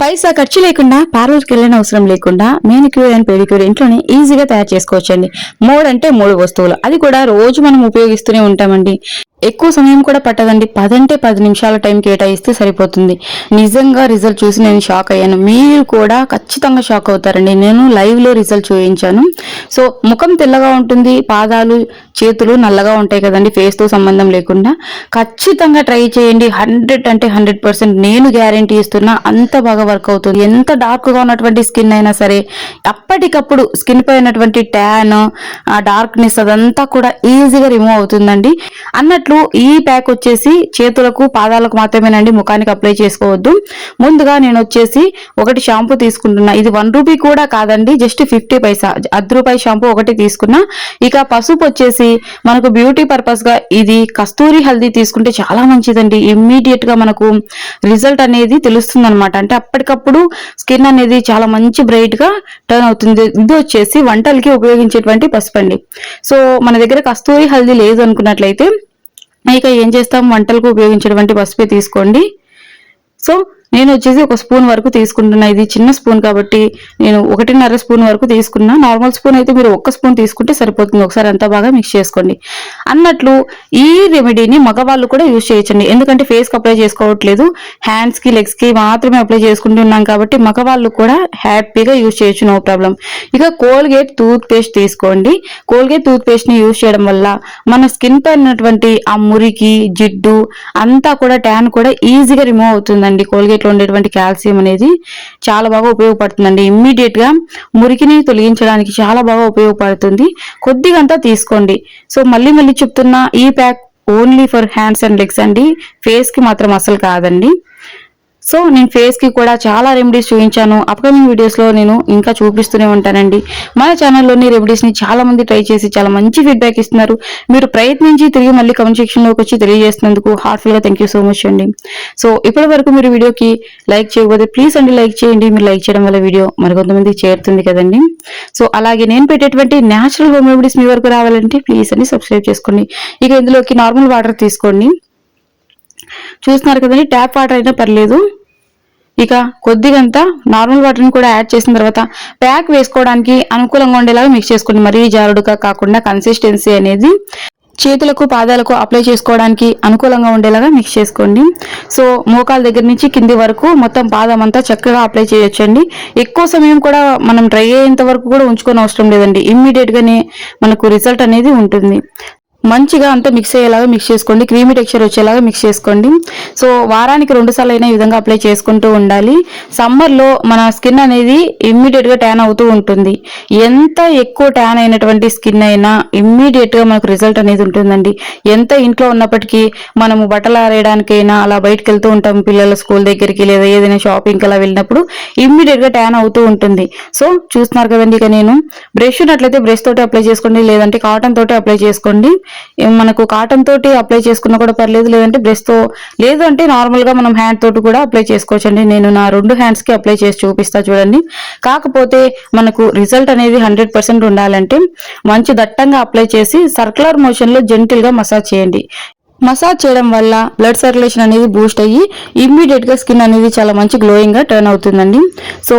పైసా ఖర్చు లేకుండా పార్లర్కి వెళ్ళిన అవసరం లేకుండా మేనిక్యూర్ అండ్ పెడిక్యూర్ ఇంట్లోనే ఈజీగా తయారు చేసుకోవచ్చండి. 3 అంటే 3 వస్తువులు, అది కూడా రోజు మనం ఉపయోగిస్తూనే ఉంటామండి. ఎక్కువ సమయం కూడా పట్టదండి. 10 అంటే 10 నిమిషాల టైం కేటాయిస్తే సరిపోతుంది. నిజంగా రిజల్ట్ చూసి నేను షాక్ అయ్యాను. మీరు కూడా ఖచ్చితంగా షాక్ అవుతారండి. నేను లైవ్ లో రిజల్ట్ చూపించాను. సో ముఖం తెల్లగా ఉంటుంది, పాదాలు చేతులు నల్లగా ఉంటాయి కదండి, ఫేస్ తో సంబంధం లేకుండా. ఖచ్చితంగా ట్రై చేయండి. 100 అంటే 100% నేను గ్యారంటీ ఇస్తున్నా. అంత బాగా వర్క్ అవుతుంది. ఎంత డార్క్ గా ఉన్నటువంటి స్కిన్ అయినా సరే అప్పటికప్పుడు స్కిన్ పై ఉన్నటువంటి ట్యాన్, డార్క్నెస్ అదంతా కూడా ఈజీగా రిమూవ్ అవుతుందండి. అన్నట్లు ఈ ప్యాక్ వచ్చేసి చేతులకు పాదాలకు మాత్రమేనండి, ముఖానికి అప్లై చేసుకోవద్దు. ముందుగా నేను వచ్చేసి ఒకటి షాంపూ తీసుకుంటున్నా. ఇది 1 రూపీ కూడా కాదండి, జస్ట్ 50 పైసా. ₹10 షాంపూ ఒకటి తీసుకున్నా. ఇక పసుపు వచ్చేసి మనకు బ్యూటీ పర్పస్ గా ఇది కస్తూరి హల్దీ తీసుకుంటే చాలా మంచిదండి. ఇమ్మీడియట్ గా మనకు రిజల్ట్ అనేది తెలుస్తుంది అనమాట. అంటే అప్పటికప్పుడు స్కిన్ అనేది చాలా మంచి బ్రైట్ గా టర్న్ అవుతుంది. ఇది వచ్చేసి వంటలకి ఉపయోగించేటువంటి పసుపు అండి. సో మన దగ్గర కస్తూరి హల్దీ లేదు అనుకున్నట్లయితే ఇక ఏం చేస్తాం, వంటలకు ఉపయోగించేటువంటి పసుపే తీసుకోండి. సో నేను వచ్చేసి 1 స్పూన్ వరకు తీసుకుంటున్నా. ఇది చిన్న స్పూన్ కాబట్టి నేను 1.5 స్పూన్ వరకు తీసుకున్నా. నార్మల్ స్పూన్ అయితే మీరు 1 స్పూన్ తీసుకుంటే సరిపోతుంది. ఒకసారి అంతా బాగా మిక్స్ చేసుకోండి. అన్నట్లు ఈ రెమెడీని మగవాళ్ళు కూడా యూజ్ చేయొచ్చండి. ఎందుకంటే ఫేస్ కి అప్లై చేసుకోవట్లేదు, హ్యాండ్స్ కి లెగ్స్ కి మాత్రమే అప్లై చేసుకుంటున్నాం కాబట్టి మగవాళ్ళు కూడా హ్యాపీగా యూజ్ చేయొచ్చు, నో ప్రాబ్లం. ఇక కోల్గేట్ టూత్ పేస్ట్ తీసుకోండి. కోల్గేట్ టూత్ పేస్ట్ ని యూజ్ చేయడం వల్ల మన స్కిన్ పై ఉన్నటువంటి ఆ మురికి, జిడ్డు అంతా కూడా ట్యాన్ కూడా ఈజీగా రిమూవ్ అవుతుందండి. కోల్గేట్ లో ఉండేటువంటి కాల్షియం అనేది చాలా బాగా ఉపయోగపడుతుందండి. ఇమ్మీడియట్ గా మురికిని తొలగించడానికి చాలా బాగా ఉపయోగపడుతుంది. కొద్దిగా అంతా తీసుకోండి. సో మళ్ళీ మళ్ళీ చెప్తున్నా, ఈ pack only for hands and legs అండి, ఫేస్ కి మాత్రం అసలు కాదండి. సో నేను ఫేస్ కి కూడా చాలా రెమెడీస్ చూపించాను. అప్కమింగ్ వీడియోస్ లో నేను ఇంకా చూపిస్తూనే ఉంటానండి. మన ఛానల్లోని రెమెడీస్ ని చాలా మంది ట్రై చేసి చాలా మంచి ఫీడ్బ్యాక్ ఇస్తున్నారు. మీరు ప్రయత్నించి తిరిగి మళ్ళీ కమెంట్ సెక్షన్ లోకి వచ్చి తెలియజేస్తున్నందుకు హార్ట్ఫుల్ గా థ్యాంక్ యూ సో మచ్ అండి. సో ఇప్పటి వరకు మీరు వీడియోకి లైక్ చేయకపోతే ప్లీజ్ అండి లైక్ చేయండి. మీరు లైక్ చేయడం వల్ల వీడియో మరికొంతమందికి చేరుతుంది కదండి. సో అలాగే నేను పెట్టేటువంటి న్యాచురల్ హోమ్ రెమెడీస్ మీ వరకు రావాలంటే ప్లీజ్ అండి సబ్స్క్రైబ్ చేసుకోండి. ఇక ఇందులోకి నార్మల్ వాటర్ తీసుకోండి. చూస్తున్నారు కదండి, ట్యాప్ వాటర్ అయినా పర్లేదు. ఇక కొద్దిగంతా నార్మల్ వాటర్ని కూడా యాడ్ చేసిన తర్వాత ప్యాక్ వేసుకోవడానికి అనుకూలంగా ఉండేలాగా మిక్స్ చేసుకోండి. మరీ జారుడుగా కాకుండా కన్సిస్టెన్సీ అనేది చేతులకు పాదాలకు అప్లై చేసుకోవడానికి అనుకూలంగా ఉండేలాగా మిక్స్ చేసుకోండి. సో మోకాల దగ్గర నుంచి కింది వరకు మొత్తం పాదం అంతా చక్కగా అప్లై చేయొచ్చండి. ఎక్కువ సమయం కూడా మనం డ్రై అయ్యేంత వరకు కూడా ఉంచుకొని అవసరం లేదండి. ఇమ్మీడియట్ గానే మనకు రిజల్ట్ అనేది ఉంటుంది. మంచిగా అంతా మిక్స్ అయ్యేలాగా మిక్స్ చేసుకోండి. క్రీమీ టెక్స్చర్ వచ్చేలాగా మిక్స్ చేసుకోండి. సో వారానికి 2 సార్లు అయినా ఈ విధంగా అప్లై చేసుకుంటూ ఉండాలి. సమ్మర్లో మన స్కిన్ అనేది ఇమ్మీడియట్ గా ట్యాన్ అవుతూ ఉంటుంది. ఎంత ఎక్కువ ట్యాన్ అయినటువంటి స్కిన్ అయినా ఇమ్మీడియట్ గా మనకు రిజల్ట్ అనేది ఉంటుందండి. ఎంత ఇంట్లో ఉన్నప్పటికీ మనము బట్టలు ఆరేయడానికైనా అలా బయటకు వెళ్తూ ఉంటాం, పిల్లల స్కూల్ దగ్గరికి లేదా ఏదైనా షాపింగ్ అలా వెళ్ళినప్పుడు ఇమ్మీడియట్ గా ట్యాన్ అవుతూ ఉంటుంది. సో చూస్తున్నారు కదండి, ఇక నేను బ్రష్ ఉన్నట్లయితే బ్రష్ తోటి అప్లై చేసుకోండి, లేదంటే కాటన్ తోటి అప్లై చేసుకోండి. మనకు కాటన్ తోటి అప్లై చేసుకున్నా కూడా పర్లేదు, లేదంటే బ్రష్ తో, లేదు అంటే నార్మల్ గా మనం హ్యాండ్ తోటి కూడా అప్లై చేసుకోవచ్చండి. నేను నా 2 హ్యాండ్స్ కి అప్లై చేసి చూపిస్తా చూడండి. కాకపోతే మనకు రిజల్ట్ అనేది 100% ఉండాలంటే మంచి దట్టంగా అప్లై చేసి సర్క్యులర్ మోషన్ లో జెంటిల్ గా మసాజ్ చేయండి. మసాజ్ చేయడం వల్ల బ్లడ్ సర్క్యులేషన్ అనేది బూస్ట్ అయ్యి ఇమ్మీడియట్ గా స్కిన్ అనేది చాలా మంచి గ్లోయింగ్ గా టర్న్ అవుతుందండి. సో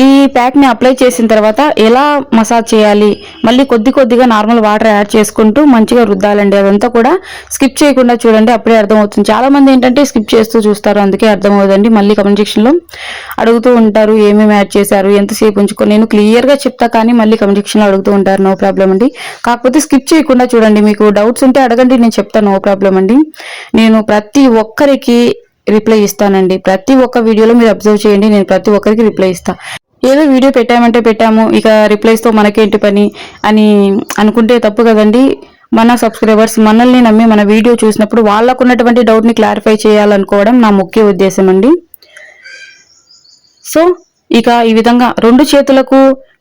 ఈ ప్యాక్ ని అప్లై చేసిన తర్వాత ఎలా మసాజ్ చేయాలి, మళ్ళీ కొద్దిగా నార్మల్ వాటర్ యాడ్ చేసుకుంటూ మంచిగా రుద్దాలండి. అదంతా కూడా స్కిప్ చేయకుండా చూడండి, అప్పుడే అర్థమవుతుంది. చాలా మంది ఏంటంటే స్కిప్ చేస్తూ చూస్తారు, అందుకే అర్థమవుతుందండి. మళ్ళీ కమెంట్ సెక్షన్ లో అడుగుతూ ఉంటారు ఏమేమి యాడ్ చేశారు, ఎంతసేపు ఉంచుకొని. నేను క్లియర్ గా చెప్తా కానీ మళ్ళీ కమెంట్ సెక్షన్ లో అడుగుతూ ఉంటారు, నో ప్రాబ్లం అండి. కాకపోతే స్కిప్ చేయకుండా చూడండి. మీకు డౌట్స్ ఉంటే అడగండి, నేను చెప్తాను, నో ప్రాబ్లం అండి. నేను ప్రతి ఒక్కరికి రిప్లై ఇస్తానండి. ప్రతి ఒక్క వీడియోలో మీరు అబ్జర్వ్ చేయండి, నేను ప్రతి ఒక్కరికి రిప్లై ఇస్తా. ఏదో వీడియో పెట్టామంటే పెట్టాము, ఇక రిప్లైస్ తో మనకేంటి పని అని అనుకుంటే తప్పు కదండి. మన సబ్స్క్రైబర్స్ మనల్ని నమ్మి మన వీడియో చూసినప్పుడు వాళ్ళకు ఉన్నటువంటి డౌట్ ని క్లారిఫై చేయాలనుకోవడం నా ముఖ్య ఉద్దేశం అండి. సో ఇక ఈ విధంగా 2 చేతులకు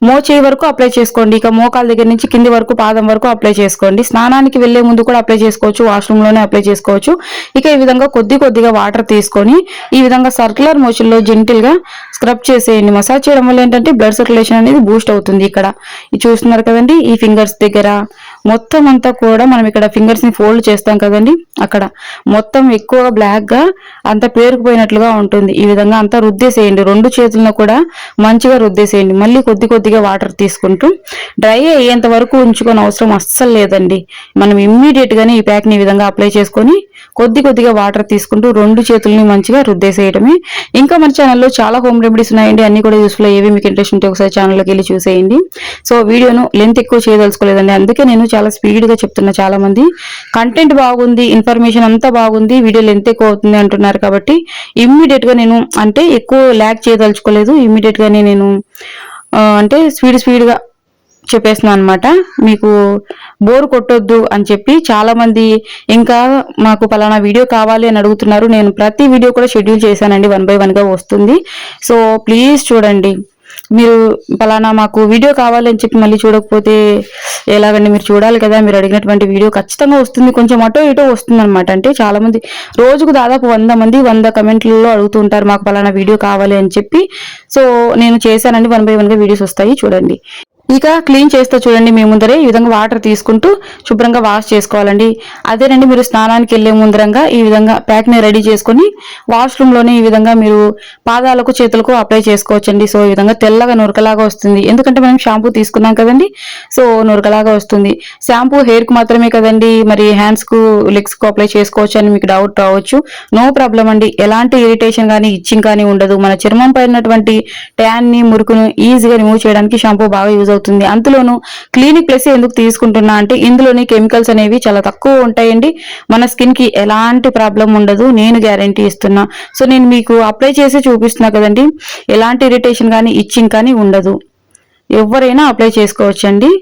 మోచేయి వరకు అప్లై చేసుకోండి. ఇక మోకాల దగ్గర నుంచి కింది వరకు పాదం వరకు అప్లై చేసుకోండి. స్నానానికి వెళ్లే ముందు కూడా అప్లై చేసుకోవచ్చు, వాష్రూమ్ లోనే అప్లై చేసుకోవచ్చు. ఇక ఈ విధంగా కొద్దిగా వాటర్ తీసుకొని ఈ విధంగా సర్క్యులర్ మోషన్ లో జెంటిల్ గా స్క్రబ్ చేసేయండి. మసాజ్ చేయడం వల్ల ఏంటంటే బ్లడ్ సర్క్యులేషన్ అనేది బూస్ట్ అవుతుంది. ఇక్కడ ఇది చూస్తున్నారు కదండి, ఈ ఫింగర్స్ దగ్గర మొత్తం అంతా కూడా మనం ఇక్కడ ఫింగర్స్ ని ఫోల్డ్ చేస్తాం కదండి, అక్కడ మొత్తం ఎక్కువగా బ్లాక్ గా అంత పేరుకుపోయినట్లుగా ఉంటుంది. ఈ విధంగా అంతా రుద్దేసేయండి. 2 చేతులను కూడా మంచిగా రుద్దేసేయండి. మళ్ళీ కొద్దిగా వాటర్ తీసుకుంటూ డ్రై అయ్యేంత వరకు ఉంచుకొని అవసరం అస్సలు లేదండి. మనం ఇమ్మీడియట్ గానే ఈ ప్యాక్ ని ఈ విధంగా అప్లై చేసుకొని కొద్దిగా వాటర్ తీసుకుంటూ 2 చేతుల్ని మంచిగా రుద్దేసేయడమే. ఇంకా మన ఛానల్లో చాలా హోమ్ రెమెడీస్ ఉన్నాయండి, అన్ని కూడా యూస్ఫుల్ అయ్యేవి. మీకు ఇంట్రెస్ట్ ఉంటే ఒకసారి ఛానల్లోకి వెళ్ళి చూసేయండి. సో వీడియోను లెంత్ ఎక్కువ చేయదలుచుకోలేదండి, అందుకే నేను చాలా స్పీడ్ గా చెప్తున్నా. చాలా మంది కంటెంట్ బాగుంది, ఇన్ఫర్మేషన్ అంతా బాగుంది, వీడియో లెంత్ ఎక్కువ అవుతుంది అంటున్నారు. కాబట్టి ఇమ్మీడియట్ గా నేను అంటే ఎక్కువ ల్యాగ్ చేయదలుచుకోలేదు. ఇమ్మీడియట్ గానే నేను అంటే స్పీడ్ గా చెప్పేస్తున్నాను అనమాట. మీకు బోర్ కొట్టొద్దు అని చెప్పి చాలా మంది ఇంకా మాకు పలానా వీడియో కావాలి అని అడుగుతున్నారు. నేను ప్రతి వీడియో కూడా షెడ్యూల్ చేశానండి, 1 by 1 గా వస్తుంది. సో ప్లీజ్ చూడండి. మీరు పలానా మాకు వీడియో కావాలి అని చెప్పి మళ్ళీ చూడకపోతే ఎలాగండి? మీరు చూడాలి కదా, మీరు అడిగినటువంటి వీడియో ఖచ్చితంగా వస్తుంది. కొంచెం అటో ఇటో వస్తుంది అనమాట. అంటే చాలా మంది రోజుకు దాదాపు 100 మంది 100 కమెంట్లలో అడుగుతుంటారు మాకు పలానా వీడియో కావాలి అని చెప్పి. సో నేను చేశానండి, 1 by 1 గా వీడియోస్ వస్తాయి చూడండి. ఇక క్లీన్ చేస్తూ చూడండి, మీ ముందరే ఈ విధంగా వాటర్ తీసుకుంటూ శుభ్రంగా వాష్ చేసుకోవాలండి. అదేనండి, మీరు స్నానానికి వెళ్లే ముందరంగా ఈ విధంగా ప్యాక్ ని రెడీ చేసుకుని వాష్రూమ్ లోనే ఈ విధంగా మీరు పాదాలకు చేతులకు అప్లై చేసుకోవచ్చండి. సో ఈ విధంగా తెల్లగా నురకలాగా వస్తుంది, ఎందుకంటే మనం షాంపూ తీసుకున్నాం కదండి. సో నురకలాగా వస్తుంది. షాంపూ హెయిర్ కు మాత్రమే కదండి, మరి హ్యాండ్స్ కు లెగ్స్ కు అప్లై చేసుకోవచ్చు అని మీకు డౌట్ రావచ్చు. నో ప్రాబ్లం అండి, ఎలాంటి ఇరిటేషన్ కానీ ఇచ్చింగ్ కానీ ఉండదు. మన చర్మం పైనటువంటి ట్యాన్ ని మురుకును ఈజీగా రిమూవ్ చేయడానికి షాంపూ బాగా యూజ్ అవుతుంది. అందులోనూ క్లినిక్ ప్లస్ ఎందుకు తీసుకుంటున్నా అంటే ఇందులోని కెమికల్స్ అనేవి చాలా తక్కువ ఉంటాయండి. మన స్కిన్ కి ఎలాంటి ప్రాబ్లం ఉండదు, నేను గ్యారంటీ ఇస్తున్నా. సో నేను మీకు అప్లై చేసి చూపిస్తున్నా కదండి, ఎలాంటి ఇరిటేషన్ కానీ ఇచ్చింగ్ కానీ ఉండదు. ఎవరైనా అప్లై చేసుకోవచ్చండి.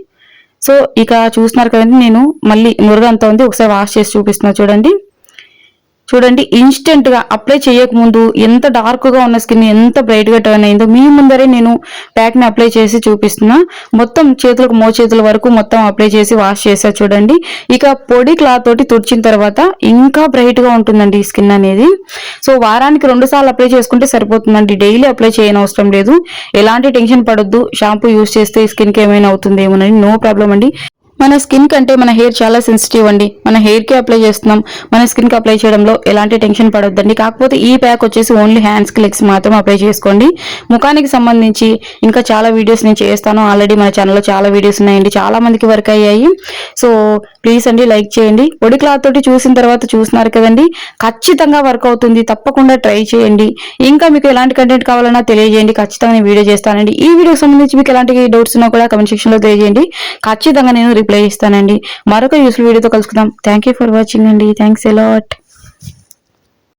సో ఇక చూస్తున్నారు కదండి, నేను మళ్ళీ నురగంతా ఉంది, ఒకసారి వాష్ చేసి చూపిస్తున్నా చూడండి. ఇన్స్టెంట్ గా అప్లై చేయకముందు ఎంత డార్క్ గా ఉన్న స్కిన్ ఎంత బ్రైట్ గా టర్న్ అయిందో మీ ముందరే నేను ప్యాక్ ని అప్లై చేసి చూపిస్తున్నా. మొత్తం చేతులకు మోచేతుల వరకు మొత్తం అప్లై చేసి వాష్ చేసా చూడండి. ఇక పొడి క్లాత్ తోటి తుడిచిన తర్వాత ఇంకా బ్రైట్ గా ఉంటుందండి ఈ స్కిన్ అనేది. సో వారానికి 2 సార్లు అప్లై చేసుకుంటే సరిపోతుందండి, డైలీ అప్లై చేయనవసరం లేదు. ఎలాంటి టెన్షన్ పడొద్దు, షాంపూ యూజ్ చేస్తే స్కిన్ కి ఏమైనా అవుతుందేమోనని. నో ప్రాబ్లం అండి. మన స్కిన్ కంటే మన హెయిర్ చాలా సెన్సిటివ్ అండి. మన హెయిర్ కి అప్లై చేస్తున్నాం, మన స్కిన్ కి అప్లై చేయడంలో ఎలాంటి టెన్షన్ పడొద్దండి. కాకపోతే ఈ ప్యాక్ వచ్చేసి ఓన్లీ హ్యాండ్స్ కి లెగ్స్ మాత్రం అప్లై చేసుకోండి. ముఖానికి సంబంధించి ఇంకా చాలా వీడియోస్ నేను చేస్తాను. ఆల్రెడీ మన ఛానల్లో చాలా వీడియోస్ ఉన్నాయండి, చాలా మందికి వర్క్ అయ్యాయి. సో ప్లీజ్ అండి లైక్ చేయండి. పొడి క్లాత్ తోటి చూసిన తర్వాత చూస్తున్నారు కదండి, ఖచ్చితంగా వర్క్ అవుతుంది. తప్పకుండా ట్రై చేయండి. ఇంకా మీకు ఎలాంటి కంటెంట్ కావాలన్నా తెలియజేయండి, ఖచ్చితంగా నేను వీడియో చేస్తానండి. ఈ వీడియోకి సంబంధించి మీకు ఎలాంటి డౌట్స్ ఉన్నా కూడా కమెంట్ సెక్షన్ లో తెలియజేయండి, ఖచ్చితంగా నేను రిప్లై ఇస్తానండి. మరొక యూస్ఫుల్ వీడియోతో కలుసుకుందాం. థ్యాంక్ యూ ఫర్ వాచింగ్ అండి. Thanks a lot.